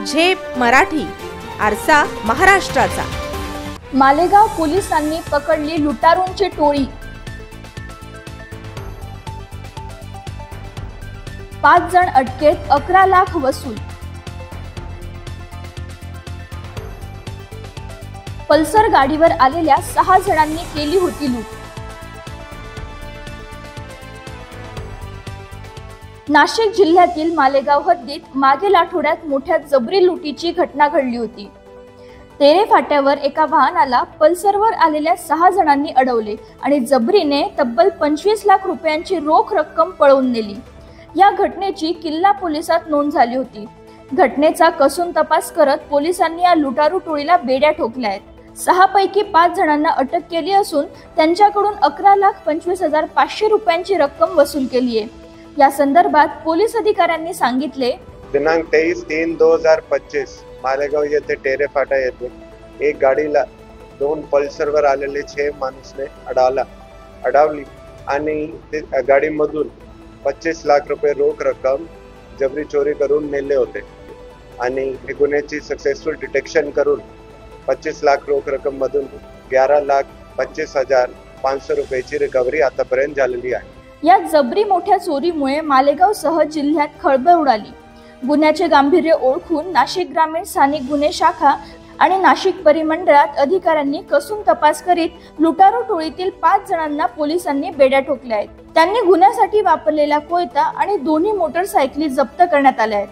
झेप मराठी, आरसा महाराष्ट्राचा। मालेगाव पोलिसांनी पकडली लुटारूंची टोळी। 5 जण अटकेत, 11 लाख वसूल। पल्सर गाडीवर आलेल्या 6 जणांनी केली होती लूट। नाशिक जिल्ह्यातील मालेगाव हद्दीत मागील आठवड्यात मोठ्या जबरी लुटीची घटना घडली होती। तेरे फाट्यावर एका वाहनाला पल्सरवर आलेल्या 6 जणांनी अडवले आणि जबरीने तब्बल 25 लाख रुपयांची रोख रक्कम पळवून नेली। या घटनेची किल्ला पोलिसात नोंद झाली होती। घटनेचा कसून तपास करत पोलिसांनी या लुटारू टोळीला बेड्या ठोकल्या आहेत। 6 पैकी 5 जणांना अटक केली असून त्यांच्याकडून 11,25,500 रुपयांची रक्कम वसूल केली आहे। या संदर्भात पोलीस अधिकाऱ्यांनी सांगितले, दिनांक 23/3/2025 मालेगाव येथे टेरे फाटा येथे एक गाडीला 2 पल्सरवर आलेले 6 माणूसने अडवली आणि ते गाडीमधून 25 लाख रुपये रोख रक्कम जबरी चोरी करून नेले होते आणि गुन्ह्याची सक्सेसफुल डिटेक्शन करून 25 लाख रोख रक्कम मधून 11,25,500 रुपयाची रिकव्हरी आतापर्यंत झालेली आहे। या जबरी मोठ्या चोरीमुळे मालेगावसह जिल्ह्यात खळबळ उडाली। गुन्ह्याचे गांभीर्य ओळखून नाशिक ग्रामीण स्थानिक गुन्हे शाखा आणि नाशिक परिमंडळात अधिकाऱ्यांनी कसून तपास करीत लुटारू टोळीतील 5 जणांना पोलिसांनी बेड्या ठोकल्या आहेत। त्यांनी गुन्ह्यासाठी वापरलेला कोयता आणि 2 मोटरसायकली जप्त करण्यात आल्या आहेत।